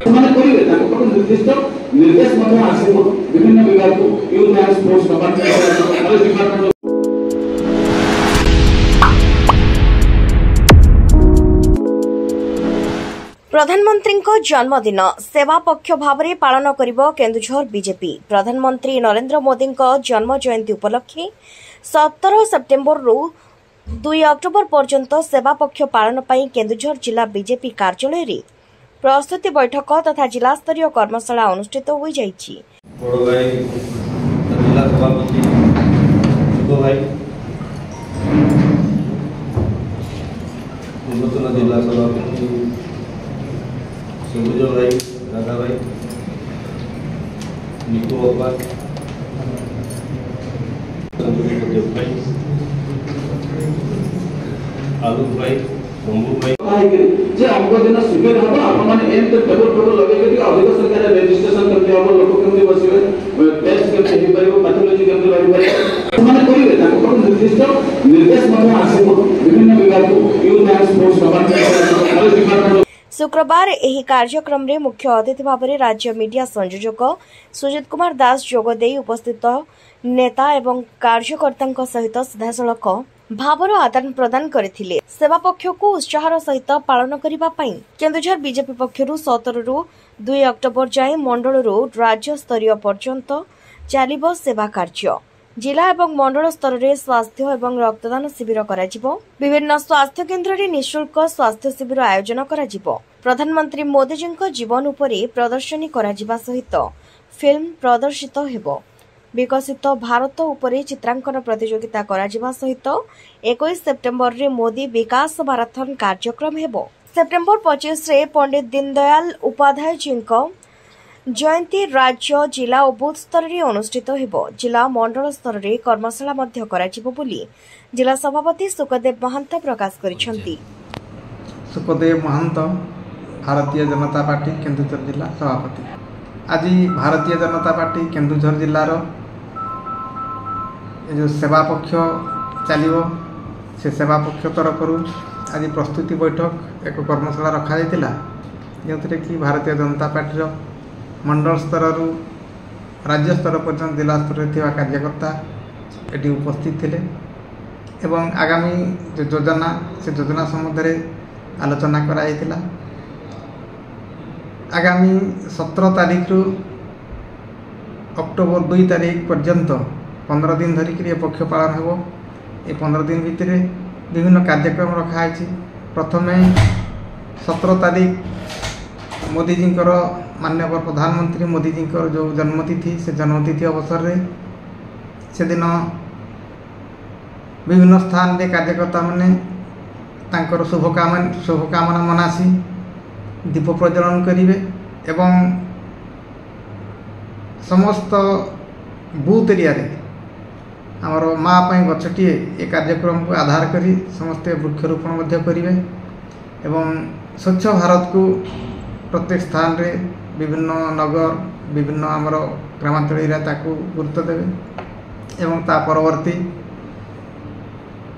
निर्दिष्ट निर्देश विभिन्न विभाग को यूथ एंड स्पोर्ट्स डिपार्टमेंट प्रधानमंत्री जन्मदिन सेवा पक्ष भाव में पालन करिबो केन्दुझर बीजेपी। प्रधानमंत्री नरेंद्र मोदी जन्म जयंती उपलक्षे 17 सेप्टेम्बर रु 2 अक्टोबर पर्यंत सेवा पक्ष पालन पर केन्दुझर जिला बीजेपी कार्यालय रे प्रस्तुति बैठक तथा जिला स्तरीय कर्मशाला अनुष्ठित हो जाइछि। सबुज भाई, राधा भाई, निकू बाबा, देव भाई, आलू भाई, बंबू भाई जे हमको दिन सुविधा हम आप माने एम तो टेबल लगे कि अधिक सरकार रजिस्ट्रेशन करते हम लोग केमते बसिबे टेस्ट केमते हे परिबो पैथोलॉजी केमते लाग परिबो माने करिवे ताको निर्दिष्ट निर्देश आसीबो विभिन्न विभाग को यूथ एंड स्पोर्ट्स डिपार्टमेंट। शुक्रवार एही कार्यक्रम रे मुख्य अतिथि भाव में राज्य मीडिया संयोजक सुजित कुमार दास जोगदे उपस्थित नेता एवं कार्यकर्ता सहित सीधासलख भावर आदान प्रदान करथिले। सेवा पक्ष को उत्साहर सहित पालन करिबा पई केन्दुझर बीजेपी पक्षरु 17 रु 2 अक्टोबर जाए मंडल राज्य स्तरीय पर्यंत चलिबो सेवा कार्य। जिला एवं मंडल स्तर में स्वास्थ्य एवं रक्तदान शिविर कराजिबो। विभिन्न स्वास्थ्य केन्द्र में निःशुल्क स्वास्थ्य शिविर आयोजन कराजिबो। प्रधानमंत्री मोदी जी जीवन उपरे प्रदर्शनी कराजिबा सहित फिल्म प्रदर्शित हेबो। विकसित भारत उपरे चित्रांकन प्रतियोगिता कराजिबा सहित 21 सेप्टेम्बर रे मोदी विकास मैराथन कार्यक्रम हेबो। सेप्टेम्बर 25 रे पंडित दीनदयाल उपाध्याय जी जयंती राज्य जिला और बूथ स्तर में अनुष्ठित हेबो। जिला मंडल स्तर में कर्मशाला मध्य कराजिबो बोली जिला सभापति सुखदेव महंत प्रकाश करिसेंती। सुखदेव महंत भारतीय जनता पार्टी केन्दुझर जिला सभापति। आज भारतीय जनता पार्टी केन्दुझर जिलार जो सेवा पक्ष चलिबो से सेवा पक्ष तरफ आज प्रस्तुति बैठक एक कर्मशाला रखा जाइतिला जो कि भारतीय जनता पार्टी मंडल स्तर राज्य स्तर पर्यंत जिला स्तर में कार्यकर्ता एटी उपस्थित थिले एवं आगामी जो योजना से योजना सम्बन्ध आलोचना कराइतिला। आगामी 17 तारीख रु अक्टोबर 2 तारीख पर्यंत 15 दिन धरिक पक्ष पालन हो। ये 15 दिन भितर विभिन्न कार्यक्रम रखाई। प्रथमे 17 तारीख मोदीजी माननीय प्रधानमंत्री मोदीजी जो जन्मतिथि से जन्मतिथि अवसर रे से दिन विभिन्न स्थान रे कार्यकर्ता माने तांकर शुभकामना मनासी दीप प्रज्वलन करिवे एवं समस्त बूथ एरिया रे आमर माँ पाई गछटिए ए कार्यक्रम को आधार करी समस्ते वृक्षरोपण मध्य करिवे एवं स्वच्छ भारत को प्रत्येक स्थान रे विभिन्न नगर विभिन्न आमर ग्रामांचल एरिया ताकू गुरुत्व देवे एवं ता परवर्ती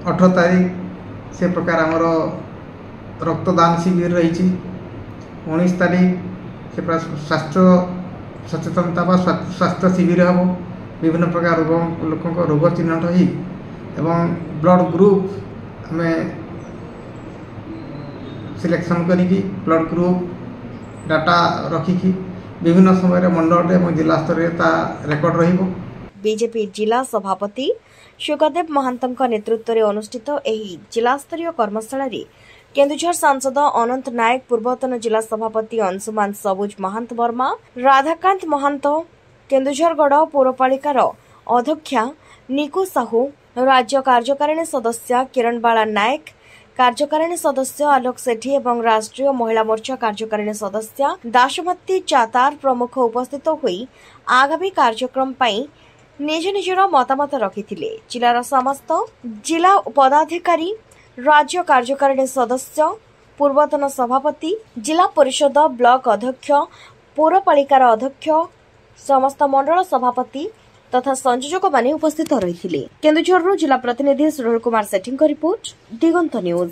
18 तारीख से प्रकार आमर रक्तदान शिविर रही। 19 तारीख से स्वास्थ्य सचेतनता व स्वास्थ्य शिविर हम विभिन्न प्रकार लोक रोग चिन्हट ही एवं ब्लड ग्रुप आम सिलेक्शन करी ब्लड ग्रुप डाटा रखिकी विभिन्न समय मंडल और जिला स्तर में रेकर्ड रहिबो। बीजेपी जिला सभापति सुखदेव महंत नेतृत्व में अनुष्ठित एही जिला स्तरीय कर्मशाला रे केन्दुझर सांसद अनंत नायक पूर्वतन जिला सभापति अंशुमान सबुज महंत वर्मा राधाकांत महंत केन्दुझरगढ़ पौरपालिकार अध्यक्षा निकू साहू राज्य कार्यकारिणी सदस्य किरण बाला नायक कार्यकारिणी सदस्य आलोक सेठी एवं राष्ट्रीय महिला मोर्चा कार्यकारिणी सदस्य दाशमती चातार प्रमुख उपस्थित हुई आगामी कार्यक्रम पई निज निजर मतामत रखिथिले। जिलार समस्त जिला पदाधिकारी राज्य कार्यकारिणी सदस्य पूर्वतन सभापति जिला परिषद ब्लॉक अध्यक्ष पौरपालिकार अध्यक्ष समस्त मंडल सभापति तथा संयोजक माने उपस्थित रहिथिले। केन्दुझरରୁ जिला प्रतिनिधि सुनील कुमार सेठी रिपोर्ट दिगंत न्यूज।